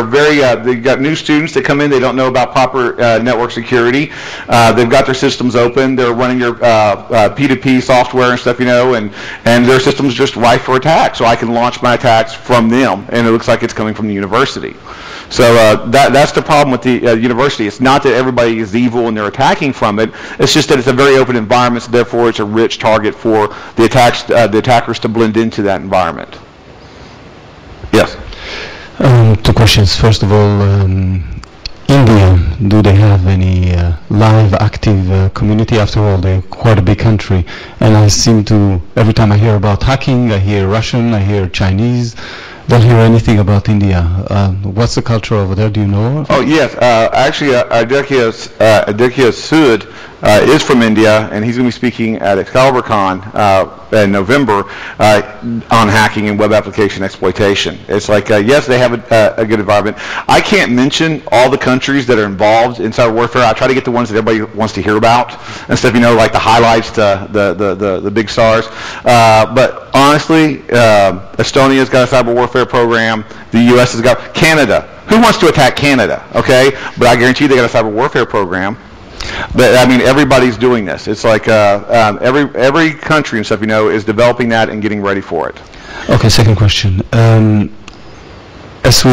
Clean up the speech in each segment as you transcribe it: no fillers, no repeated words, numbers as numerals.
they've got new students that come in, they don't know about proper network security. They've got their systems open, they're running their P2P software and stuff, and their system's just rife for attack. So I can launch my attacks from them, and it looks like it's coming from the university. So that's the problem with the university. It's not that everybody is evil and they're attacking from it. It's just that it's a very open environment, so therefore it's a rich target for the attackers to blend into that environment. Yes? Two questions. First of all, India, do they have any live, active community? After all, they're quite a big country. And I seem to, every time I hear about hacking, I hear Russian, I hear Chinese. Don't hear anything about India. What's the culture over there? Do you know? Oh yes, actually, Aditya Sood is from India, and he's going to be speaking at ExcaliburCon in November on hacking and web application exploitation. It's like yes, they have a good environment. I can't mention all the countries that are involved in cyber warfare. I try to get the ones that everybody wants to hear about and stuff. Like the highlights, the big stars. But honestly, Estonia's got a cyber warfare program. The U.S. has got Canada. Who wants to attack Canada? Okay, but I guarantee you they got a cyber warfare program. But I mean, everybody's doing this. It's like every country and stuff is developing that and getting ready for it. Okay, second question. As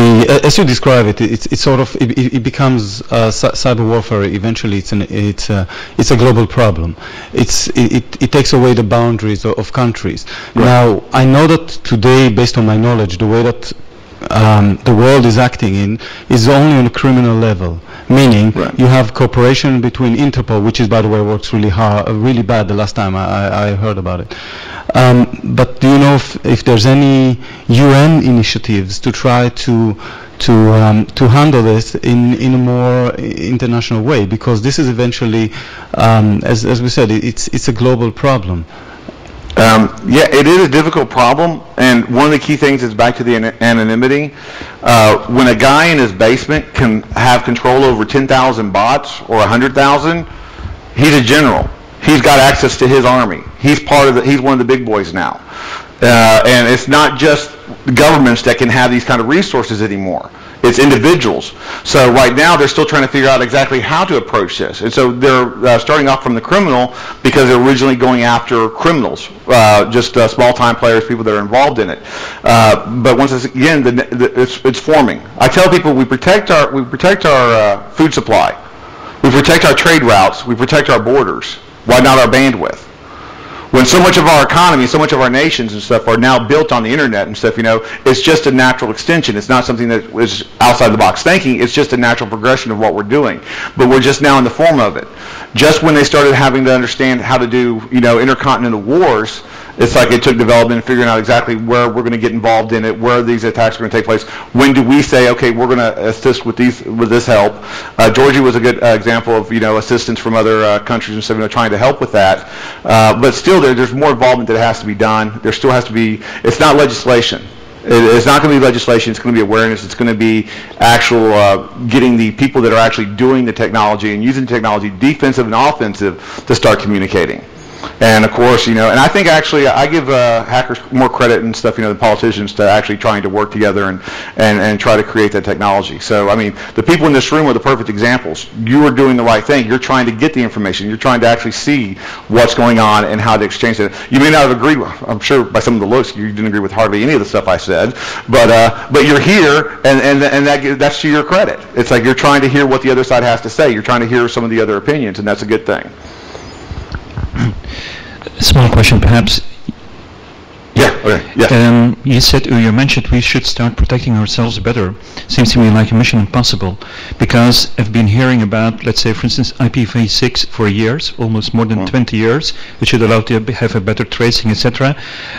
you describe it, it's sort of it becomes cyber warfare. Eventually, it's a global problem. It takes away the boundaries of countries. Right. Now, I know that today, based on my knowledge, the way that the world is acting in is only on a criminal level. Meaning, right. You have cooperation between Interpol, which is, by the way, works really hard, really bad the last time I heard about it. But do you know if there's any UN initiatives to try to handle this in a more international way? Because this is eventually, as we said, it's a global problem. Yeah, it is a difficult problem, and one of the key things is back to the anonymity. When a guy in his basement can have control over 10,000 bots or 100,000, he's a general. He's got access to his army. He's he's one of the big boys now. And it's not just governments that can have these kind of resources anymore. It's individuals. So right now they're still trying to figure out exactly how to approach this. And so they're starting off from the criminal because they're originally going after criminals, just small-time players, people that are involved in it. But once again, it's forming. I tell people we protect our food supply, we protect our trade routes, we protect our borders. Why not our bandwidth? When so much of our economy, so much of our nations and stuff are now built on the internet and stuff, it's just a natural extension. It's not something that is outside the box thinking. It's just a natural progression of what we're doing. But we're just now in the form of it. Just when they started having to understand how to do, intercontinental wars, it's like it took development and figuring out exactly where we're going to get involved in it, where these attacks are going to take place. When do we say, okay, we're going to assist with this help? Georgia was a good example of assistance from other countries and stuff, trying to help with that. But still, there's more involvement that has to be done. There still has to be. It's not legislation. It's not going to be legislation. It's going to be awareness. It's going to be actual getting the people that are actually doing the technology and using the technology, defensive and offensive, to start communicating. And of course, and I think actually I give hackers more credit and stuff, than politicians, to actually trying to work together and try to create that technology. So, I mean, the people in this room are the perfect examples. You are doing the right thing. You're trying to get the information. You're trying to actually see what's going on and how to exchange it. You may not have agreed, I'm sure by some of the looks, you didn't agree with hardly any of the stuff I said, but you're here, and that's to your credit. It's like you're trying to hear what the other side has to say. You're trying to hear some of the other opinions, and that's a good thing. Small question, perhaps. Yeah. Okay. Yeah. You mentioned we should start protecting ourselves better. Seems to me like a mission impossible, because I've been hearing about, let's say, for instance, IPv6 for years, almost more than 20 years, which should allow to have a better tracing, etc.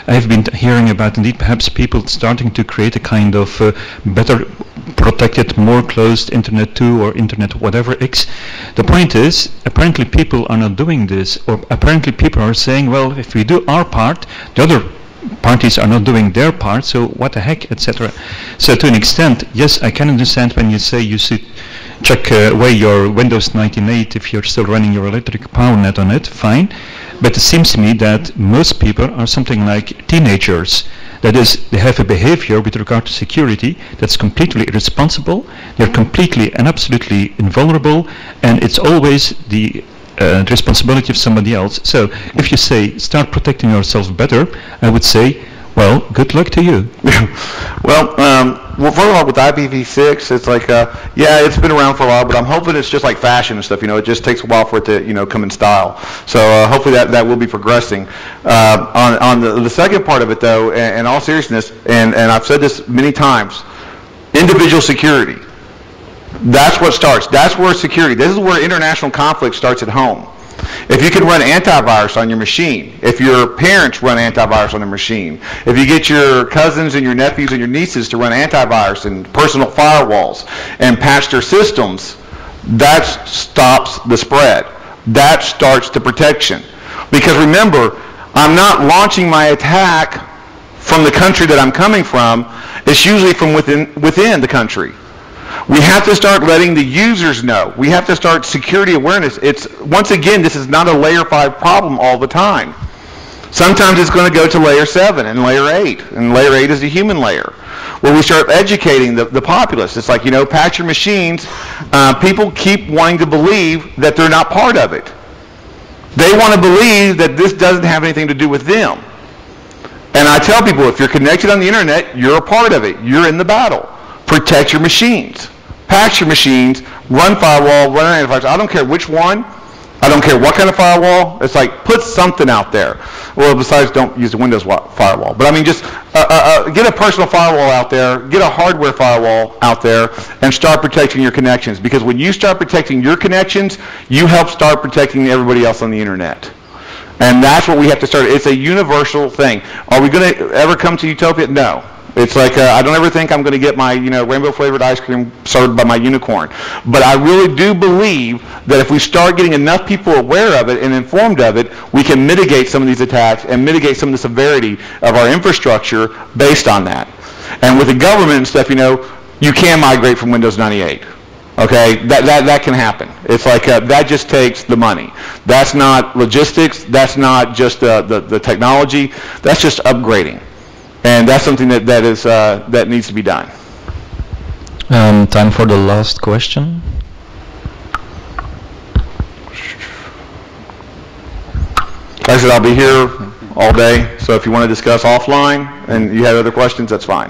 I've been hearing about, indeed, perhaps people starting to create a kind of better protected, more closed Internet 2 or Internet whatever X. The point is, apparently people are not doing this, or apparently people are saying, well, if we do our part, the other parties are not doing their part, so what the heck, etc. So to an extent, yes, I can understand when you say you should check away your Windows 98 if you're still running your electric power net on it, fine. But it seems to me that most people are something like teenagers. That is, they have a behavior with regard to security that's completely irresponsible, they're completely and absolutely invulnerable, and it's always the responsibility of somebody else. So if you say start protecting yourself better, I would say, well, good luck to you. Well, first of all, with IPv6, it's like, yeah, it's been around for a while, but I'm hoping it's just like fashion and stuff. It just takes a while for it to, come in style. So hopefully that will be progressing. On the second part of it, though, in all seriousness, and I've said this many times, individual security. That's what starts. That's where security. This is where international conflict starts at home. If you can run antivirus on your machine, if your parents run antivirus on their machine, if you get your cousins and your nephews and your nieces to run antivirus and personal firewalls and patch their systems, that stops the spread. That starts the protection. Because remember, I'm not launching my attack from the country that I'm coming from. It's usually from within the country. We have to start letting the users know. We have to start security awareness. Once again, this is not a layer 5 problem all the time. Sometimes it's going to go to layer 7 and layer 8, and layer 8 is the human layer, where we start educating the populace. It's like, patch your machines. People keep wanting to believe that they're not part of it. They want to believe that this doesn't have anything to do with them. And I tell people, if you're connected on the internet, you're a part of it. You're in the battle. Protect your machines. Patch your machines. Run firewall. Run antivirus. I don't care which one. I don't care what kind of firewall. It's like, put something out there. Well, besides, don't use the Windows firewall. But I mean, just get a personal firewall out there. Get a hardware firewall out there and start protecting your connections. Because when you start protecting your connections, you help start protecting everybody else on the internet. And that's what we have to start. It's a universal thing. Are we going to ever come to utopia? No. It's like, I don't ever think I'm going to get my, rainbow-flavored ice cream served by my unicorn. But I really do believe that if we start getting enough people aware of it and informed of it, we can mitigate some of these attacks and mitigate some of the severity of our infrastructure based on that. And with the government and stuff, you can migrate from Windows 98. Okay, that can happen. It's like that just takes the money. That's not logistics. That's not just the technology. That's just upgrading. And that's something that needs to be done. Time for the last question. Like I said, I'll be here all day. So if you want to discuss offline and you have other questions, that's fine.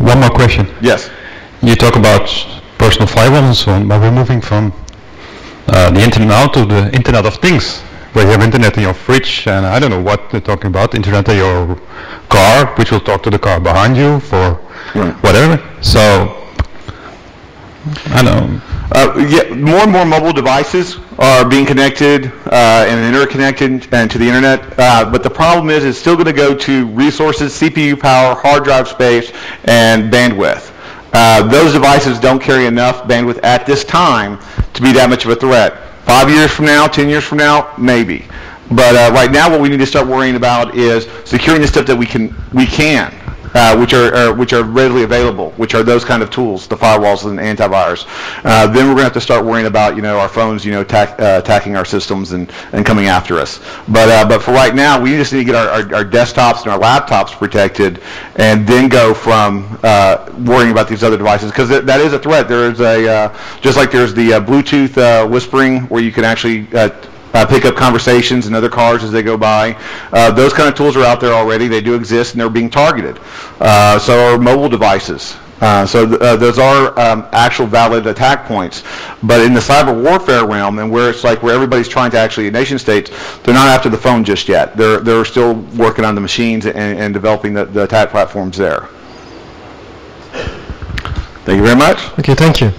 One more question. Yes. You talk about personal firewall and so on, but we're moving from the internet now to the Internet of Things, where you have internet in your fridge, and I don't know what they're talking about, internet in your car, which will talk to the car behind you for whatever. So, I don't know. Yeah, more and more mobile devices are being connected and interconnected and to the internet, but the problem is it's still going to go to resources, CPU power, hard drive space, and bandwidth. Those devices don't carry enough bandwidth at this time to be that much of a threat. 5 years from now, 10 years from now, maybe. But right now, what we need to start worrying about is securing the stuff that we can, which are readily available, which are those kind of tools, the firewalls and antivirus. Then we're going to have to start worrying about, our phones, attacking our systems and coming after us. But for right now, we just need to get our desktops and our laptops protected, and then go from worrying about these other devices, because that is a threat. There is just like there's the Bluetooth whispering, where you can actually pick up conversations in other cars as they go by. Those kind of tools are out there already. They do exist, and they're being targeted. So are mobile devices. Those are actual valid attack points. But in the cyber warfare realm, and where it's like where everybody's trying to actually, nation states, they're not after the phone just yet. They're still working on the machines and developing the attack platforms there. Thank you very much. Okay, thank you.